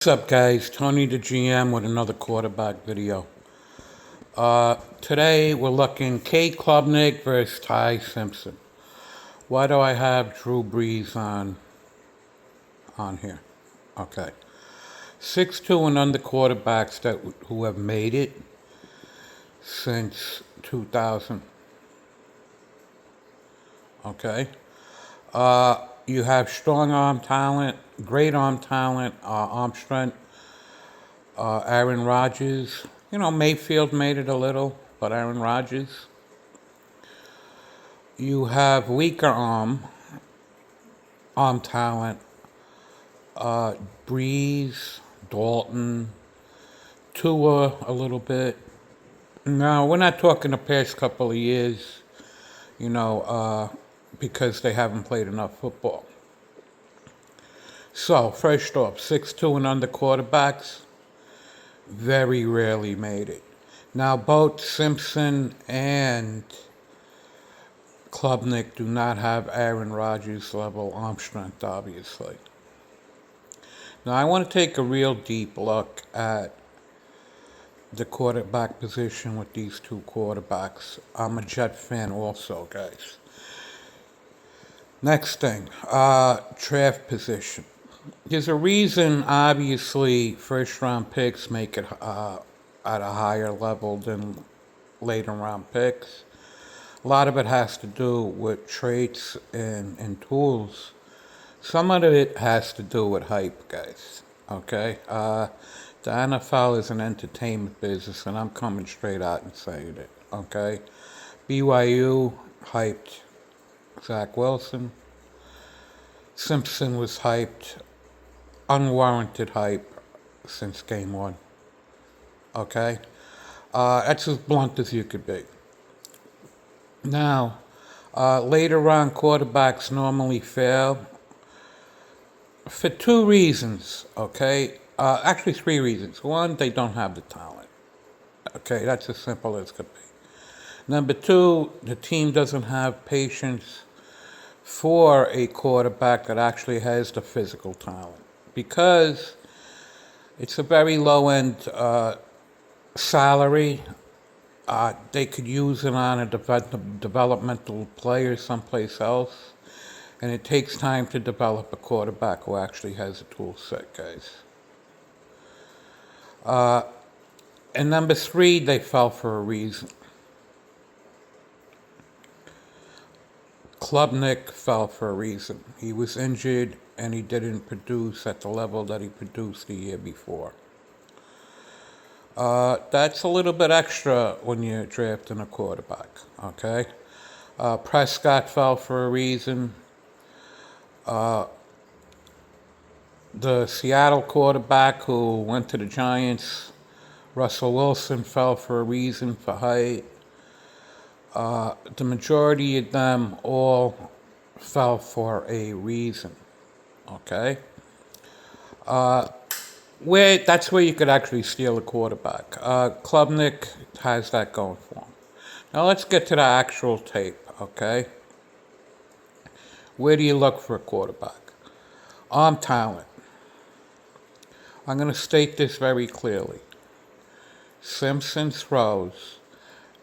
What's up, guys? Tony the GM with another quarterback video. Today we're looking Klubnik versus Simpson. Why do I have Drew Brees on here? Okay, 6'2" and under quarterbacks who have made it since 2000. Okay, you have strong arm talent, great arm talent, arm strength. Aaron Rodgers, Mayfield made it a little, but Aaron Rodgers. You have weaker arm talent. Breeze, Dalton, Tua a little bit. Now, we're not talking the past couple of years, because they haven't played enough football. So, first off, 6'2" and under quarterbacks very rarely made it. Now, both Simpson and Klubnik do not have Aaron Rodgers level arm strength, obviously. Now, I want to take a real deep look at the quarterback position with these two quarterbacks. I'm a Jet fan also, guys. Next thing, draft position. There's a reason, obviously, first-round picks make it at a higher level than later-round picks. A lot of it has to do with traits and tools. Some of it has to do with hype, guys. Okay? The NFL is an entertainment business, and I'm coming straight out and saying it. Okay? BYU hyped Zach Wilson. Simpson was hyped, unwarranted hype since game one. Okay? That's as blunt as you could be. Now, later on, quarterbacks normally fail for two reasons, okay? Actually, three reasons. One, they don't have the talent. Okay, that's as simple as could be. Number two, the team doesn't have patience for a quarterback that actually has the physical talent because it's a very low-end salary. They could use it on a developmental player someplace else, and it takes time to develop a quarterback who actually has a tool set, guys. And number three, they fell for a reason. Klubnik fell for a reason. He was injured and he didn't produce at the level that he produced the year before. That's a little bit extra when you're drafting a quarterback, okay? Prescott fell for a reason. The Seattle quarterback who went to the Giants, Russell Wilson, fell for a reason, for height. The majority of them all fell for a reason, okay? That's where you could actually steal a quarterback. Klubnik has that going for him. Now let's get to the actual tape, okay? Where do you look for a quarterback? Arm talent. I'm going to state this very clearly. Simpson throws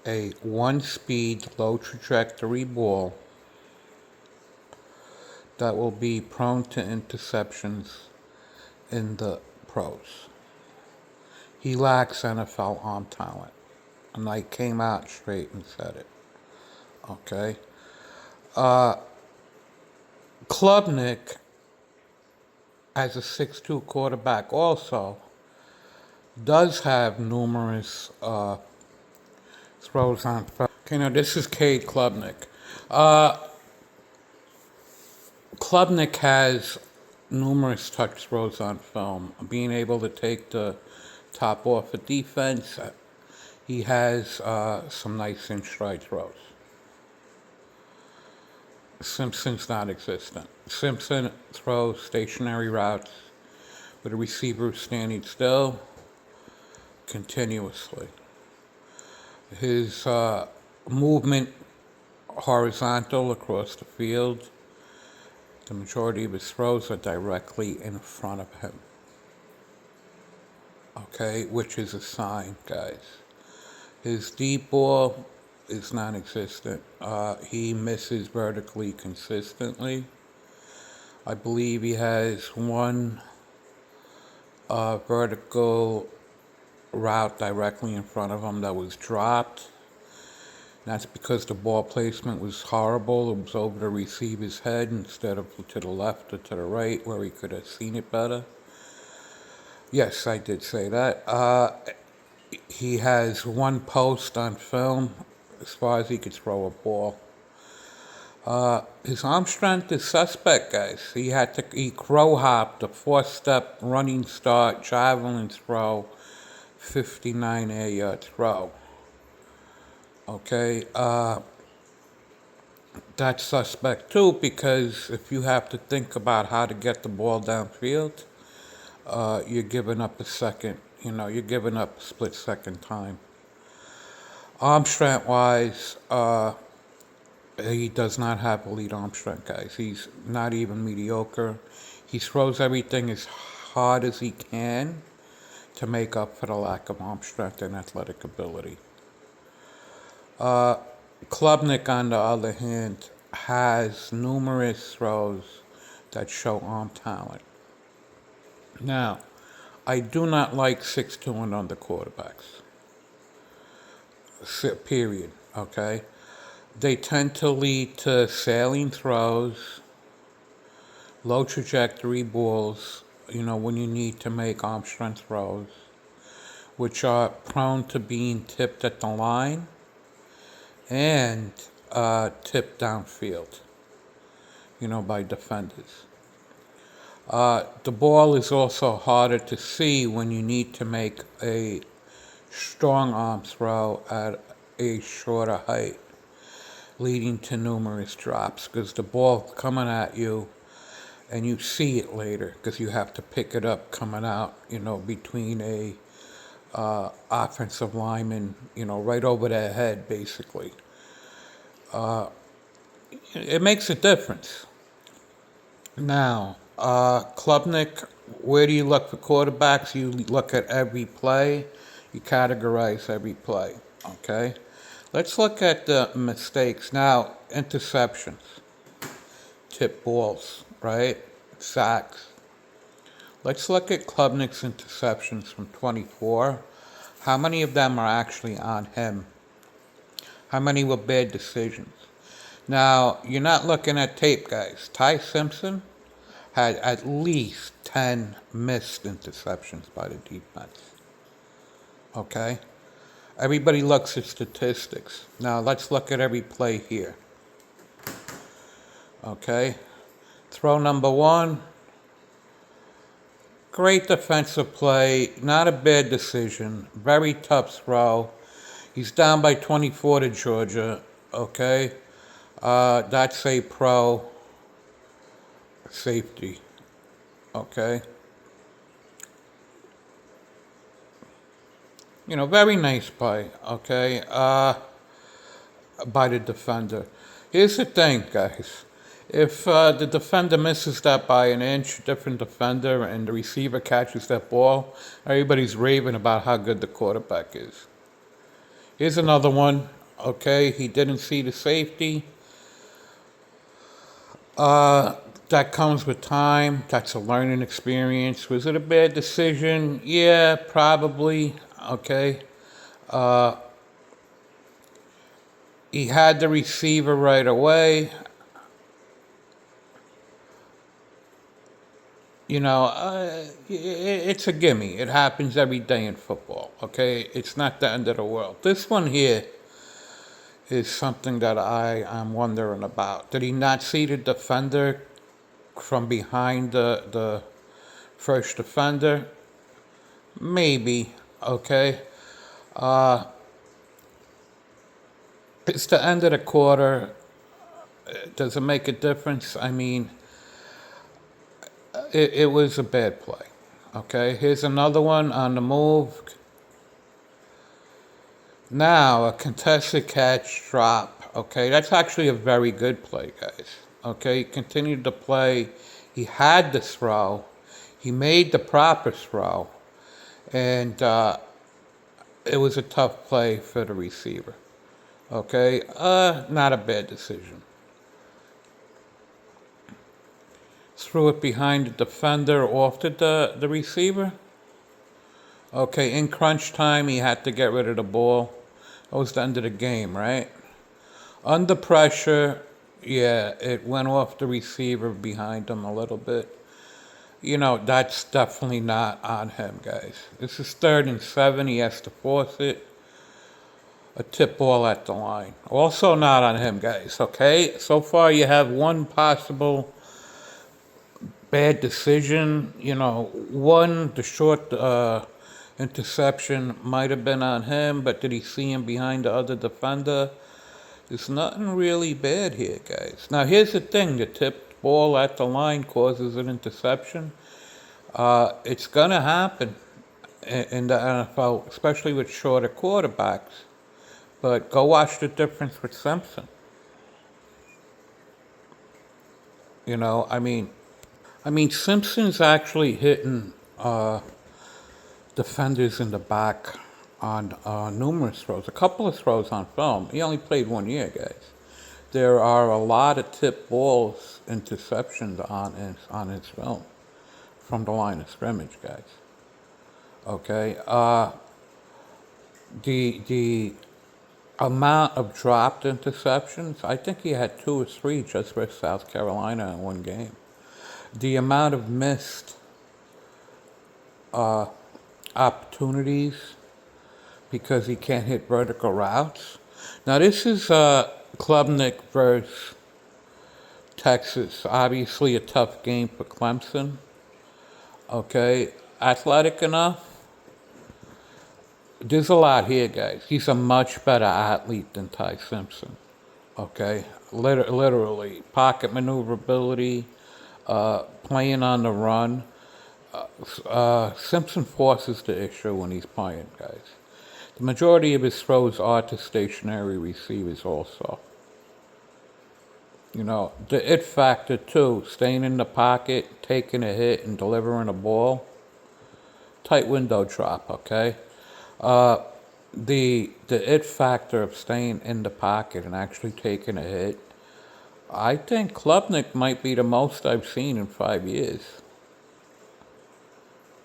a one-speed, low-trajectory ball that will be prone to interceptions in the pros. He lacks NFL arm talent, and I came out straight and said it. Okay? Klubnik, as a 6'2" quarterback also, does have numerous throws on film. Okay, now this is Klubnik. Klubnik has numerous touch throws on film. Being able to take the top off a defense, he has some nice in-stride throws. Simpson's not existent. Simpson throws stationary routes with a receiver standing still continuously. His movement horizontal across the field. The majority of his throws are directly in front of him. okay, which is a sign, guys. His deep ball is non-existent. He misses vertically consistently. I believe he has one vertical route directly in front of him that was dropped. That's because the ball placement was horrible. It was over the receiver's head instead of to the left or to the right where he could have seen it better. Yes, I did say that. He has one post on film as far as he could throw a ball. His arm strength is suspect, guys. He crow hopped a 4-step running start, javelin throw, 59 air yard throw. Okay, that's suspect too because if you have to think about how to get the ball downfield, you're giving up a second. You're giving up a split second time. Arm strength wise, he does not have elite arm strength, guys. He's not even mediocre. He throws everything as hard as he can to make up for the lack of arm strength and athletic ability. Klubnik, on the other hand, has numerous throws that show arm talent. Now, I do not like 6'2" and under quarterbacks. Period. Okay? They tend to lead to sailing throws, low trajectory balls, when you need to make arm strength throws, which are prone to being tipped at the line and tipped downfield, by defenders. The ball is also harder to see when you need to make a strong arm throw at a shorter height, leading to numerous drops because the ball coming at you and you see it later because you have to pick it up coming out, between a offensive lineman, right over their head, basically. It makes a difference. Now, Klubnik, where do you look for quarterbacks? You look at every play. You categorize every play, okay? Let's look at the mistakes. Now, interceptions, tip balls, right? Sacks. Let's look at Klubnik's interceptions from 24. How many of them are actually on him? How many were bad decisions? Now, you're not looking at tape, guys. Simpson had at least 10 missed interceptions by the defense. Okay? Everybody looks at statistics. Now, let's look at every play here. Okay? Throw number 1. Great defensive play. Not a bad decision. Very tough throw. He's down by 24 to Georgia. Okay? That's a pro safety. Okay? Very nice play. Okay? By the defender. Here's the thing, guys. If the defender misses that by an inch, different defender, and the receiver catches that ball, everybody's raving about how good the quarterback is. Here's another one. Okay? He didn't see the safety. That comes with time. That's a learning experience. Was it a bad decision? Yeah, probably. Okay. He had the receiver right away. It's a gimme. It happens every day in football. Okay. It's not the end of the world. This one here is something that I am wondering about. Did he not see the defender from behind the first defender? Maybe, okay. It's the end of the quarter. Does it make a difference? I mean, it was a bad play, okay. Here's another one on the move. Now, a contested catch drop, okay? That's actually a very good play, guys. Okay, he continued to play. He had the throw. He made the proper throw. and it was a tough play for the receiver. Okay, not a bad decision. Threw it behind the defender off to the receiver. Okay, in crunch time, he had to get rid of the ball. That was the end of the game, right? Under pressure, yeah, it went off the receiver behind him a little bit. That's definitely not on him, guys. This is 3rd and 7. He has to force it. A tip ball at the line. Also not on him, guys, okay? So far, you have one possible bad decision. One, the short interception might have been on him, but did he see him behind the other defender? There's nothing really bad here, guys. Now, here's the thing. The tipped ball at the line causes an interception. It's going to happen in the NFL, especially with shorter quarterbacks. But go watch the difference with Simpson. You know, I mean, Simpson's actually hitting defenders in the back on numerous throws. A couple of throws on film. He only played 1 year, guys. There are a lot of tip balls, interceptions on his film from the line of scrimmage, guys. Okay. The amount of dropped interceptions, I think he had 2 or 3 just for South Carolina in one game. The amount of missed opportunities because he can't hit vertical routes. Now this is Klubnik versus Texas. Obviously a tough game for Clemson. Okay, athletic enough. There's a lot here, guys. He's a much better athlete than Ty Simpson. Okay, literally pocket maneuverability, playing on the run. Simpson forces the issue when he's playing, guys. The majority of his throws are to stationary receivers also. The it factor too, staying in the pocket, taking a hit, and delivering a ball. Tight window drop, okay? The it factor of staying in the pocket and actually taking a hit, I think Klubnik might be the most I've seen in 5 years.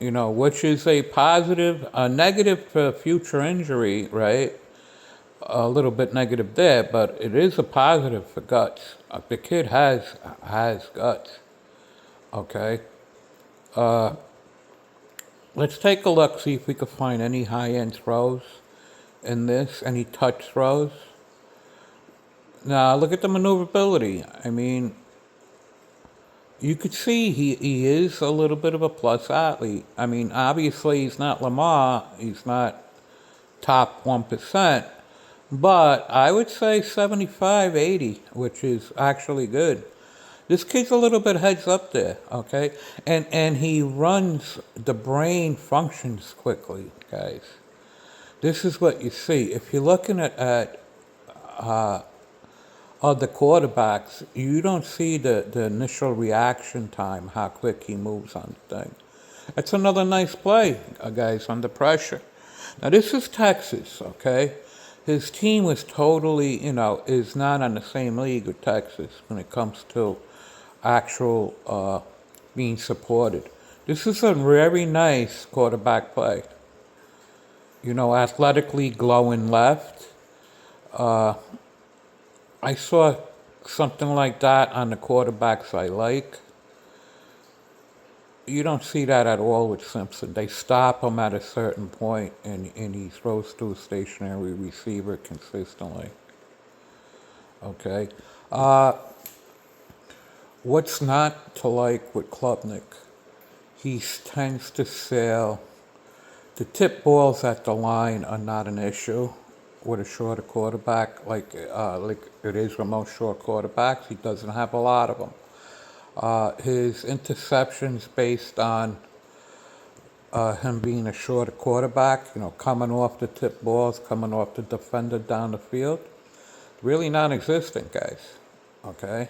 Which is a positive, a negative for future injury, right? A little bit negative there, but it is a positive for guts. The kid has guts. Okay. Let's take a look, see if we can find any high-end throws in this, any touch throws. Now, look at the maneuverability. I mean, you could see he is a little bit of a plus athlete. I mean, obviously he's not Lamar, he's not top 1%, but I would say 75, 80, which is actually good. This kid's a little bit heads up there, okay? And he runs, the brain functions quickly, guys. This is what you see. If you're looking at other quarterbacks, you don't see the initial reaction time, how quick he moves on the thing. That's another nice play, guys, under pressure. Now, this is Texas, okay? His team was totally, is not on the same league with Texas when it comes to actual being supported. This is a very nice quarterback play. Athletically glowing left. I saw something like that on the quarterbacks I like. You don't see that at all with Simpson. They stop him at a certain point, and he throws to a stationary receiver consistently. Okay. What's not to like with Klubnik? He tends to sail. The tip balls at the line are not an issue with a shorter quarterback, like it is with most short quarterbacks. He doesn't have a lot of them. His interceptions based on him being a shorter quarterback, coming off the tip balls, coming off the defender down the field, really non-existent, guys, okay?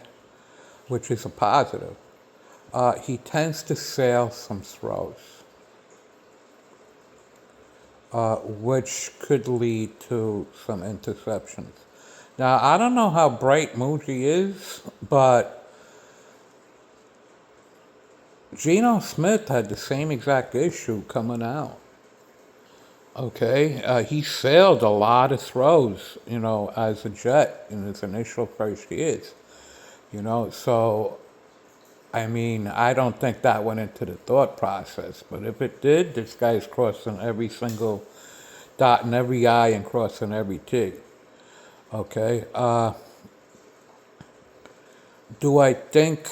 Which is a positive. He tends to sail some throws. which could lead to some interceptions. Now, I don't know how bright Muji is, but Geno Smith had the same exact issue coming out. Okay, he sailed a lot of throws, as a Jet in his initial first years. So I mean, I don't think that went into the thought process, but if it did, this guy's crossing every single dot in every I and crossing every T. Okay. Do I think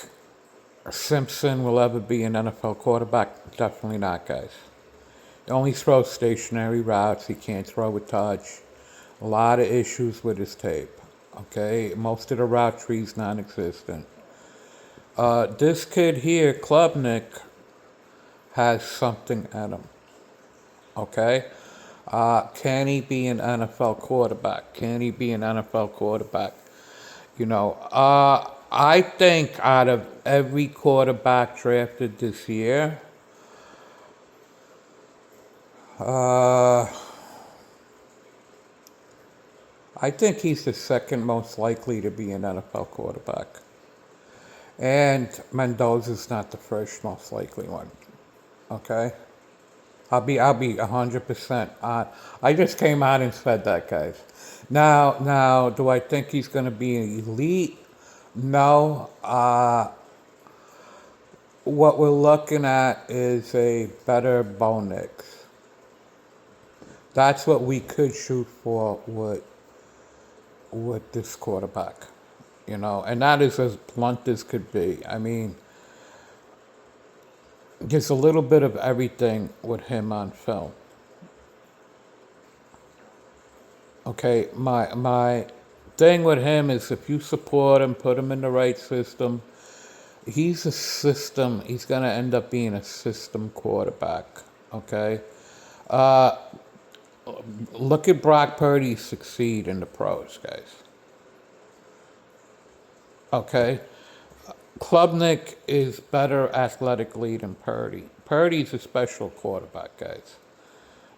Simpson will ever be an NFL quarterback? Definitely not, guys. He only throws stationary routes. He can't throw a touch. A lot of issues with his tape. Okay. Most of the route tree's non-existent. This kid here, Klubnik, has something in him. Okay? Can he be an NFL quarterback? Can he be an NFL quarterback? I think out of every quarterback drafted this year, uh, I think he's the second most likely to be an NFL quarterback. And Mendoza's not the first most likely one. Okay? I'll be 100%. I just came out and said that, guys. Now, do I think he's going to be an elite? No. What we're looking at is a better Bo Nix. That's what we could shoot for with this quarterback, and that is as blunt as could be. I mean, there's a little bit of everything with him on film. Okay, my thing with him is if you support him, put him in the right system, he's a system. He's gonna end up being a system quarterback. Okay, look at Brock Purdy succeed in the pros, guys. Okay, Klubnik is better athletically than Purdy. Purdy's a special quarterback, guys.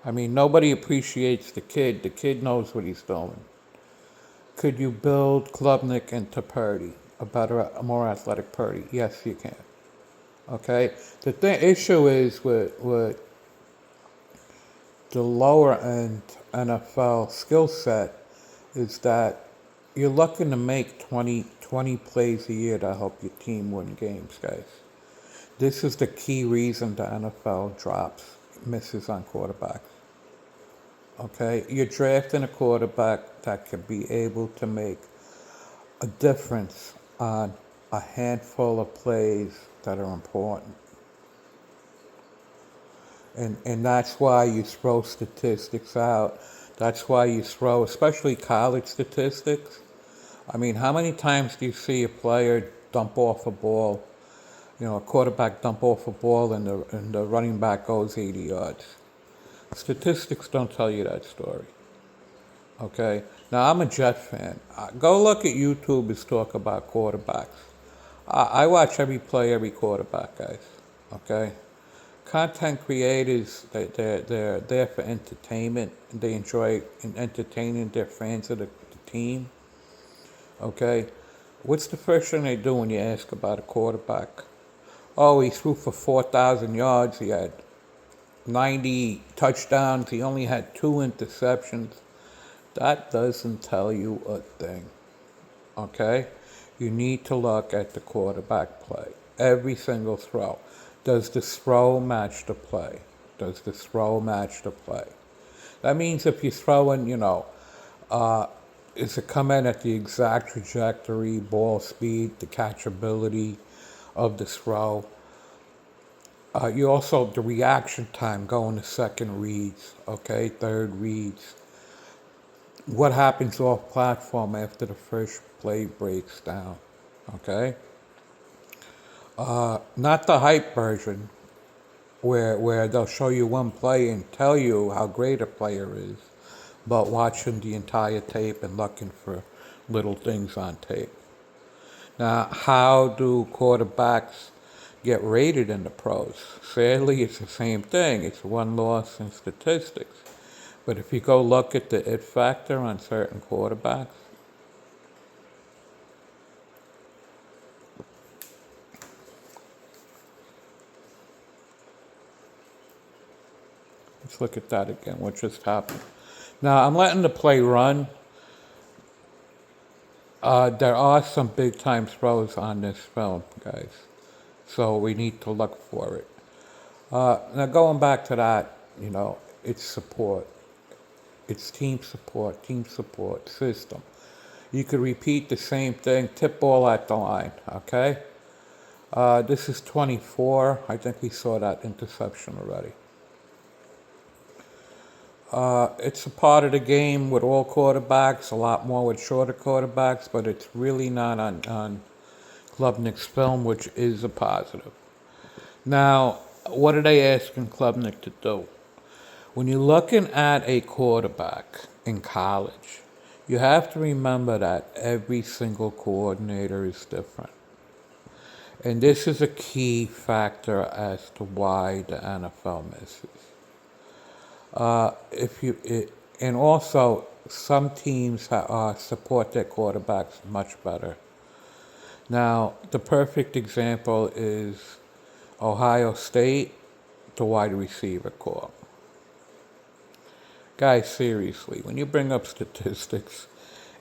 I mean, nobody appreciates the kid. The kid knows what he's doing. Could you build Klubnik into Purdy, a more athletic Purdy? Yes, you can. Okay. The issue is with the lower end NFL skill set is that you're looking to make 20 plays a year to help your team win games, guys. This is the key reason the NFL misses on quarterbacks. Okay, you're drafting a quarterback that can be able to make a difference on a handful of plays that are important. And that's why you throw statistics out. That's why you throw, especially college statistics. I mean, how many times do you see a player dump off a ball, a quarterback dump off a ball and the running back goes 80 yards? Statistics don't tell you that story. Okay? Now, I'm a Jet fan. Go look at YouTubers talk about quarterbacks. I watch every play, every quarterback, guys. Okay? Content creators, they're there for entertainment. They enjoy entertaining their fans of the team. Okay? What's the first thing they do when you ask about a quarterback? Oh, he threw for 4,000 yards. He had 90 touchdowns. He only had 2 interceptions. That doesn't tell you a thing. Okay? You need to look at the quarterback play. Every single throw. Does the throw match the play? Does the throw match the play? That means if you're throwing, is it come in at the exact trajectory, ball speed, the catchability of the throw? You also, the reaction time going to second reads, okay, third reads. What happens off platform after the first play breaks down, okay? Not the hype version where they'll show you one play and tell you how great a player is, but watching the entire tape and looking for little things on tape. Now, how do quarterbacks get rated in the pros? Sadly, it's the same thing. It's one loss in statistics. But if you go look at the it factor on certain quarterbacks, let's look at that again, what just happened. Now, I'm letting the play run. There are some big time throws on this film, guys. So we need to look for it. Now, going back to that, it's support. It's team support system. You could repeat the same thing, tip ball at the line, okay? This is 24. I think we saw that interception already. It's a part of the game with all quarterbacks, a lot more with shorter quarterbacks, but it's really not on Klubnik's film, which is a positive. Now, what are they asking Klubnik to do? When you're looking at a quarterback in college, you have to remember that every single coordinator is different. And this is a key factor as to why the NFL misses. And also some teams support their quarterbacks much better. Now, the perfect example is Ohio State, the wide receiver corps. Guys, seriously, when you bring up statistics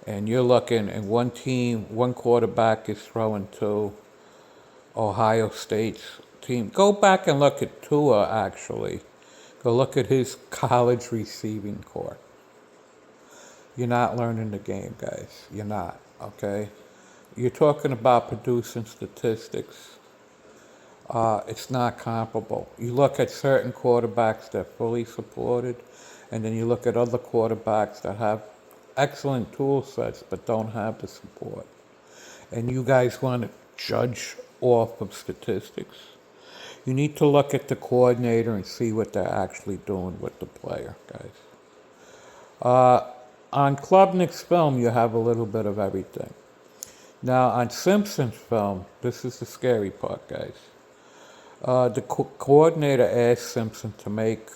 and you're looking at one team, one quarterback is throwing to Ohio State's team, go back and look at Tua, actually. Go look at his college receiving corps. You're not learning the game, guys. You're not, okay? You're talking about producing statistics. It's not comparable. You look at certain quarterbacks that are fully supported, and then you look at other quarterbacks that have excellent tool sets but don't have the support. And you guys want to judge off of statistics. You need to look at the coordinator and see what they're actually doing with the player, guys. On Klubnik's film, you have a little bit of everything. Now, on Simpson's film, this is the scary part, guys. The coordinator asked Simpson to make,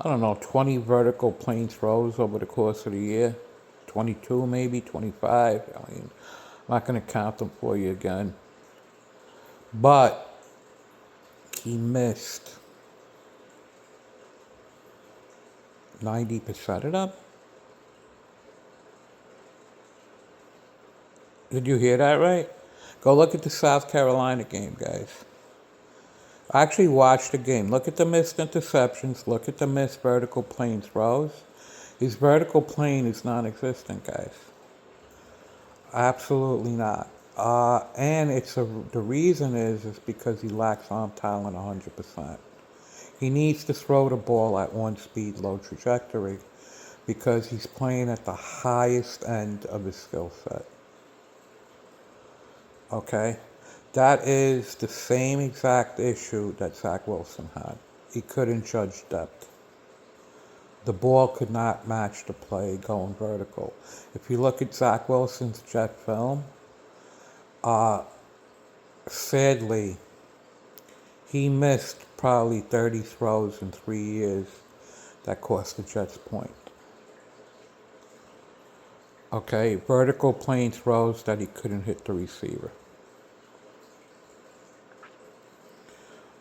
20 vertical plane throws over the course of the year. 22 maybe, 25. I'm not going to count them for you again. But he missed 90% of them. Did you hear that right? Go look at the South Carolina game, guys. I actually watched the game. Look at the missed interceptions. Look at the missed vertical plane throws. His vertical plane is non-existent, guys. Absolutely not. And the reason is because he lacks arm talent 100%. He needs to throw the ball at one speed, low trajectory, because he's playing at the highest end of his skill set. Okay? That is the same exact issue that Zach Wilson had. He couldn't judge depth. The ball could not match the play going vertical. If you look at Zach Wilson's jet film, sadly, he missed probably 30 throws in 3 years that cost the Jets point. Okay, vertical plane throws that he couldn't hit the receiver.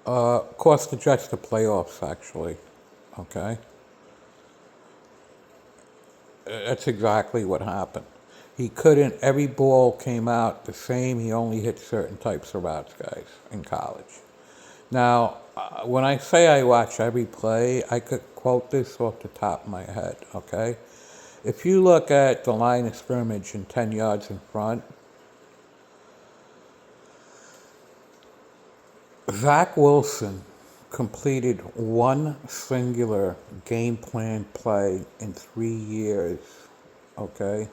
Cost the Jets the playoffs, actually. Okay? That's exactly what happened. He couldn't, every ball came out the same. He only hit certain types of routes, guys, in college. Now, when I say I watch every play, I could quote this off the top of my head, okay? If you look at the line of scrimmage and 10 yards in front, Zach Wilson completed one singular game plan play in 3 years, okay,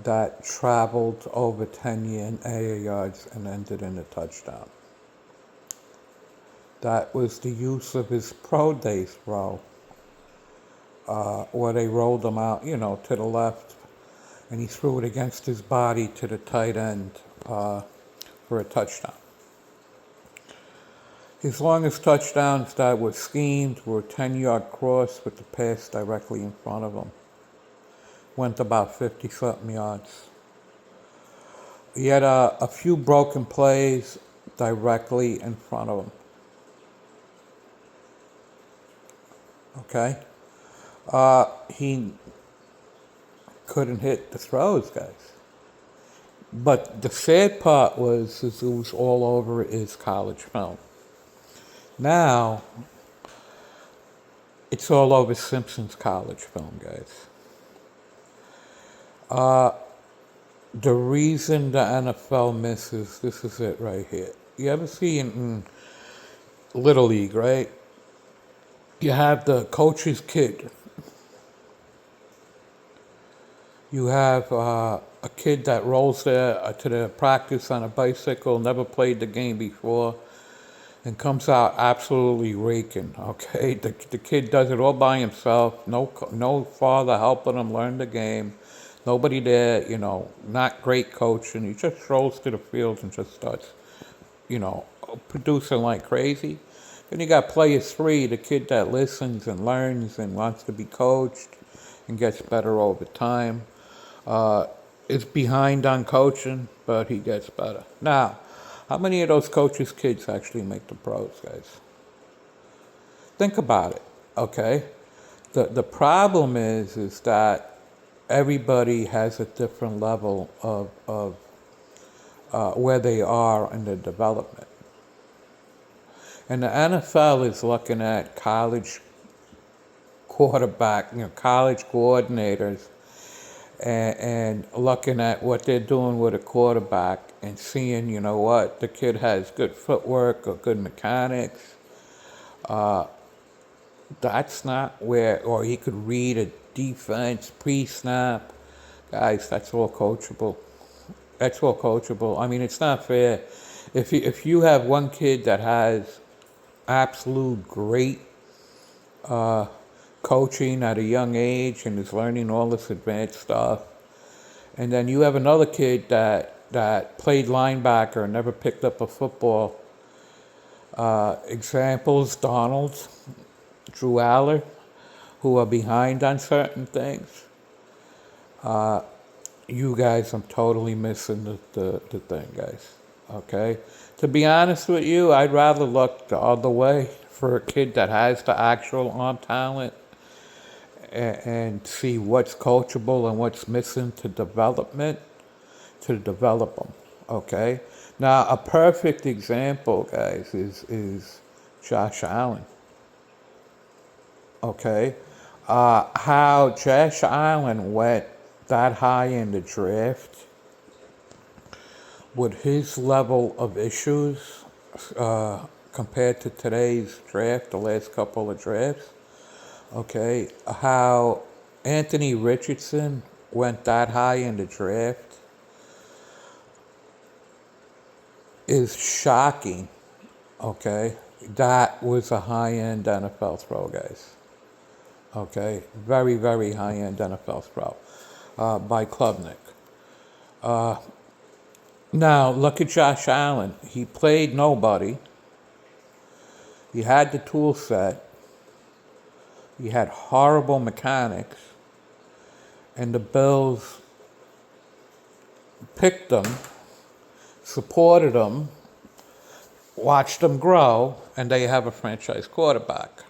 that traveled over 10 air yards and ended in a touchdown. That was the use of his pro day throw, where they rolled him out, to the left, and he threw it against his body to the tight end for a touchdown. His longest touchdowns that were schemed were 10-yard cross with the pass directly in front of him. Went about 50-something yards. He had a few broken plays directly in front of him. Okay? He couldn't hit the throws, guys. But the sad part was it was all over his college film. Now, it's all over Simpson's college film, guys. The reason the NFL misses, this is it right here. You ever see in Little League, right? You have the coach's kid. You have a kid that rolls there to the practice on a bicycle, never played the game before, and comes out absolutely raking. Okay, the kid does it all by himself. No father helping him learn the game. Nobody there. Not great coaching. He just strolls to the field and just starts, you know, producing like crazy. Then you got player three, the kid that listens and learns and wants to be coached and gets better over time. Is behind on coaching, but he gets better. Now, how many of those coaches' kids actually make the pros, guys? Think about it, okay? The problem is that everybody has a different level of where they are in their development. And the NFL is looking at college college coordinators and looking at what they're doing with a quarterback and seeing, what, the kid has good footwork or good mechanics. That's not where, or he could read a defense pre-snap. Guys, that's all coachable. That's all coachable. I mean, it's not fair. If you have one kid that has absolute great coaching at a young age and is learning all this advanced stuff, and then you have another kid that played linebacker and never picked up a football. Examples: Donald, Drew Aller, who are behind on certain things. You guys, I'm totally missing the thing, guys. Okay? To be honest with you, I'd rather look the other way for a kid that has the actual arm talent and see what's coachable and what's missing to develop them. Okay? Now, a perfect example, guys, is Josh Allen. Okay? How Josh Allen went that high in the draft with his level of issues compared to today's draft, the last couple of drafts. Okay, how Anthony Richardson went that high in the draft is shocking. Okay, that was a high-end NFL throw, guys. Okay, very, very high-end NFL throw by Klubnik. Now, look at Josh Allen. He played nobody. He had the tool set. He had horrible mechanics. And the Bills picked him, supported him, watched him grow, and they have a franchise quarterback.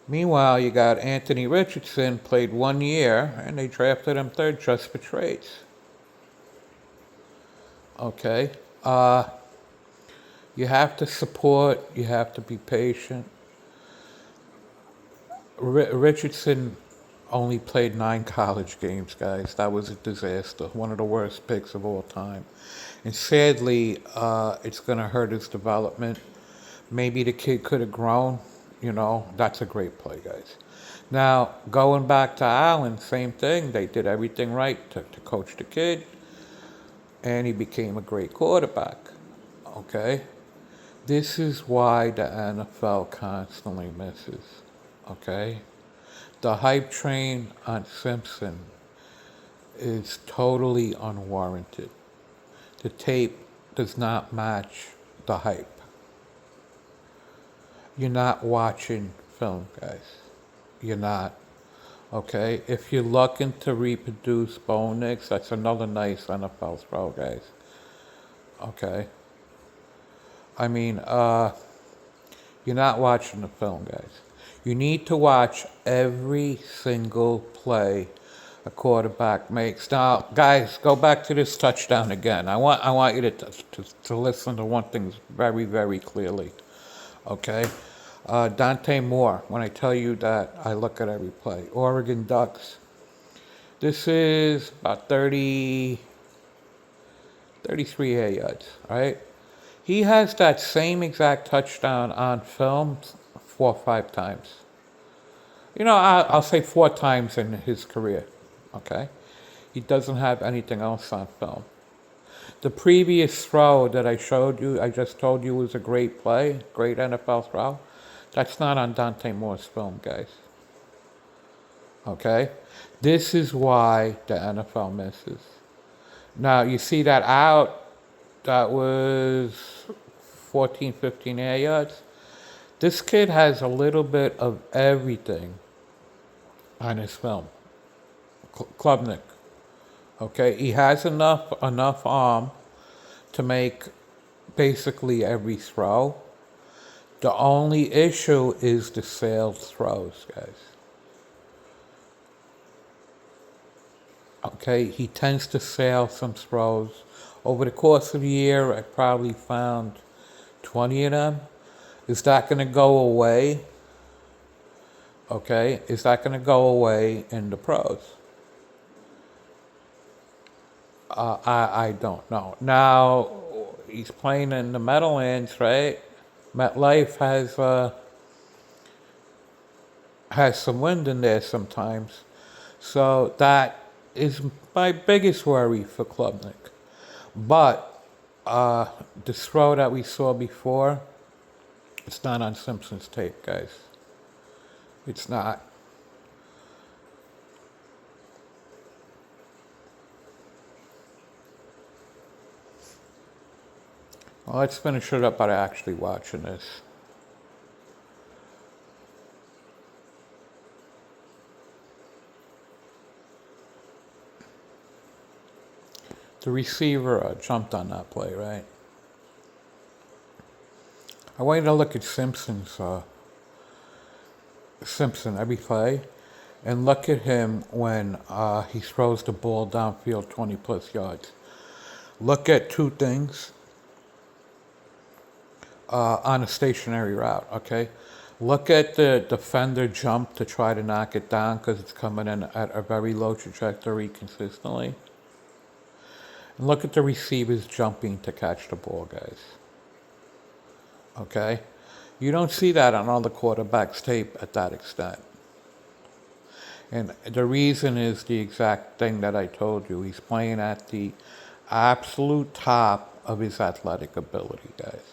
Meanwhile, you got Anthony Richardson, played 1 year, and they drafted him third just for trades. Okay? You have to support, you have to be patient. Richardson only played 9 college games, guys. That was a disaster. One of the worst picks of all time. And sadly, it's going to hurt his development. Maybe the kid could have grown. That's a great play, guys. Now, going back to Allen, same thing. They did everything right to coach the kid. And he became a great quarterback. Okay? This is why the NFL constantly misses. Okay? The hype train on Simpson is totally unwarranted. The tape does not match the hype. You're not watching film, guys. You're not. Okay? If you're looking to reproduce Bo Nix, that's another nice NFL throw, guys. Okay? I mean, you're not watching the film, guys. You need to watch every single play a quarterback makes. Now, guys, go back to this touchdown again. I want you to listen to one thing very, very clearly. Okay? Dante Moore, when I tell you that I look at every play. Oregon Ducks. This is about 33 air yards, right? He has that same exact touchdown on film 4 or 5 times. I'll say 4 times in his career, okay? He doesn't have anything else on film. The previous throw that I showed you, I just told you was a great play, great NFL throw. That's not on Dante Moore's film, guys. Okay? This is why the NFL misses. Now, you see that out, that was 14, 15 air yards. This kid has a little bit of everything on his film. Klubnik. Okay? He has enough arm to make basically every throw. The only issue is the failed throws, guys. Okay, he tends to fail some throws. Over the course of the year, I probably found 20 of them. Is that going to go away? Okay, is that going to go away in the pros? I don't know. Now, he's playing in the Meadowlands, right? MetLife has some wind in there sometimes. So that is my biggest worry for Klubnik. But the throw that we saw before, it's not on Simpson's tape, guys. It's not. Well, let's finish it up by actually watching this. The receiver jumped on that play, right? I want you to look at Simpson every play, and look at him when he throws the ball downfield 20 plus yards. Look at two things on a stationary route, okay? Look at the defender jump to try to knock it down because it's coming in at a very low trajectory consistently. And look at the receivers jumping to catch the ball, guys. Okay? You don't see that on all the quarterbacks' tape at that extent. And the reason is the exact thing that I told you. He's playing at the absolute top of his athletic ability, guys.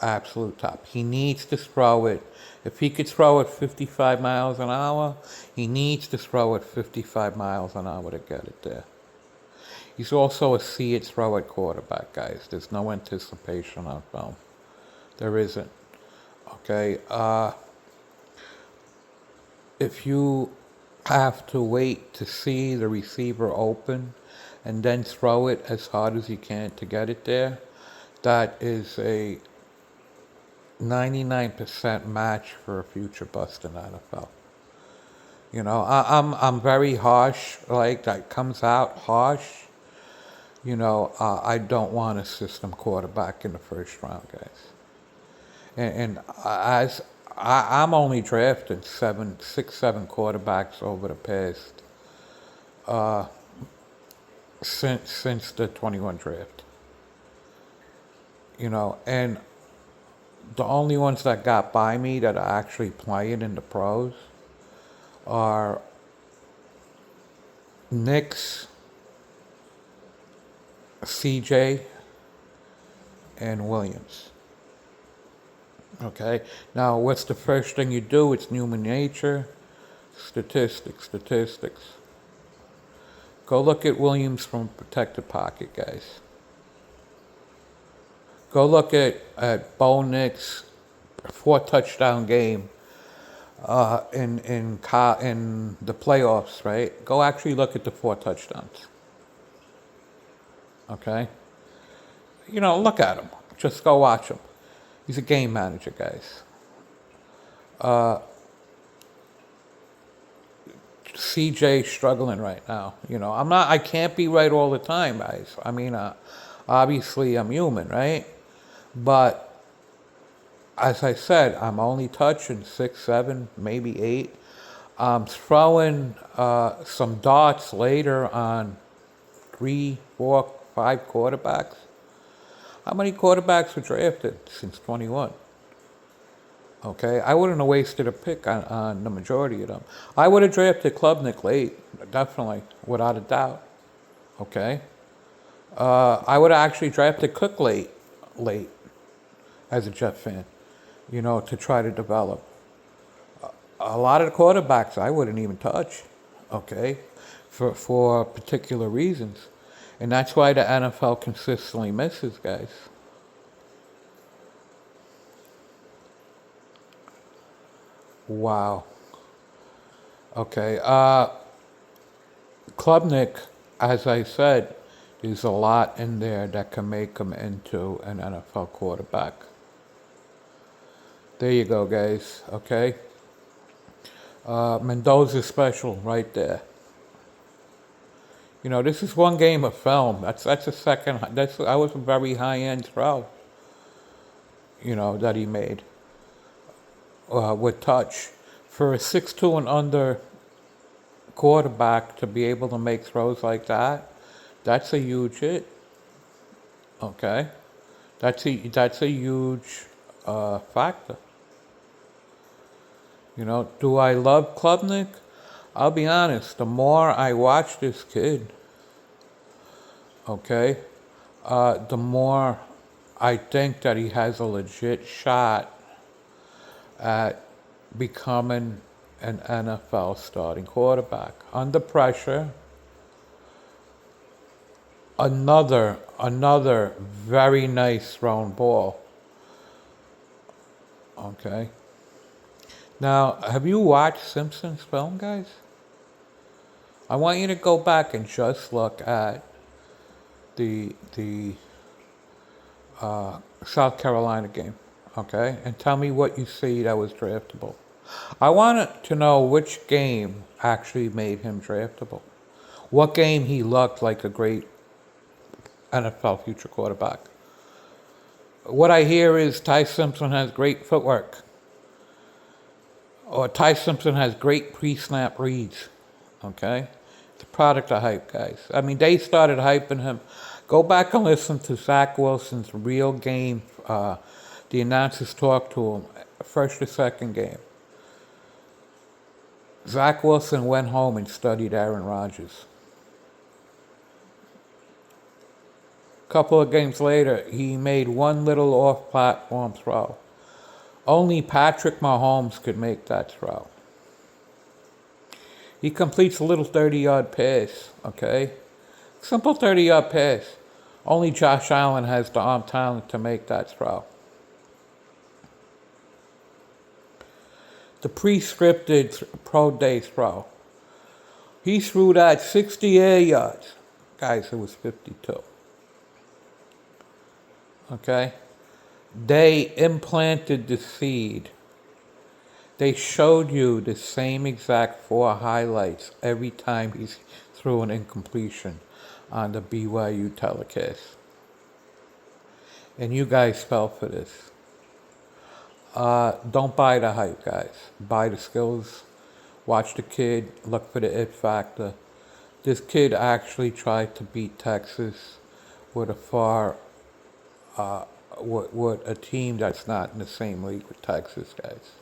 Absolute top. He needs to throw it. If he could throw it 55 miles an hour, he needs to throw it 55 miles an hour to get it there. He's also a see it, throw it quarterback, guys. There's no anticipation on film. There isn't. Okay? If you have to wait to see the receiver open and then throw it as hard as you can to get it there, that is a 99% match for a future bust in NFL. I'm very harsh, like that comes out harsh. I don't want a system quarterback in the first round, guys. And as I'm only drafting 6, 7 quarterbacks over the past since the 21 draft. And the only ones that got by me that are actually playing in the pros are Knicks, CJ, and Williams. Okay? Now, what's the first thing you do? It's human nature. Statistics. Go look at Williams from protected pocket, guys. Go look at Bo Nix's 4 touchdown game in the playoffs, right? Go actually look at the 4 touchdowns. Okay? Look at him. Just go watch him. He's a game manager, guys. CJ struggling right now. I can't be right all the time, guys. I mean, obviously I'm human, right? But as I said, I'm only touching 6, 7, maybe 8. I'm throwing some darts later on 3, 4, 5 quarterbacks. How many quarterbacks were drafted since 21? Okay, I wouldn't have wasted a pick on the majority of them. I would have drafted Klubnik late, definitely, without a doubt. Okay, I would have actually drafted Cook late, as a Jet fan, to try to develop. A lot of the quarterbacks I wouldn't even touch, okay, for particular reasons. And that's why the NFL consistently misses, guys. Wow. Okay. Klubnik, as I said, there's a lot in there that can make him into an NFL quarterback. There you go, guys. Okay. Mendoza special right there. This is one game of film. That's a second. That was a very high end throw. That he made with touch for a 6'2" and under quarterback to be able to make throws like that. That's a huge hit. Okay, that's a huge factor. Do I love Klubnik? I'll be honest, the more I watch this kid, okay, the more I think that he has a legit shot at becoming an NFL starting quarterback. Under pressure, another very nice thrown ball. Okay. Now, have you watched Simpson's film, guys? I want you to go back and just look at the South Carolina game, okay? And tell me what you see that was draftable. I wanted to know which game actually made him draftable. What game he looked like a great NFL future quarterback. What I hear is Ty Simpson has great footwork. Or Ty Simpson has great pre-snap reads. Okay? It's a product of hype, guys. I mean, they started hyping him. Go back and listen to Zach Wilson's real game. The announcers talked to him, first or second game. Zach Wilson went home and studied Aaron Rodgers. A couple of games later, he made one little off-platform throw. Only Patrick Mahomes could make that throw. He completes a little 30-yard pass, okay? Simple 30-yard pass. Only Josh Allen has the arm talent to make that throw. The pre-scripted pro day throw. He threw that 60 air yards. Guys, it was 52. Okay? They implanted the seed. They showed you the same exact 4 highlights every time he threw an incompletion on the BYU telecast. And you guys fell for this. Don't buy the hype, guys. Buy the skills. Watch the kid. Look for the it factor. This kid actually tried to beat Texas with with a team that's not in the same league with Texas, guys.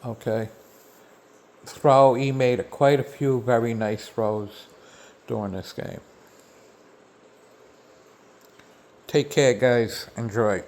Okay. He made quite a few very nice throws during this game. Take care, guys. Enjoy.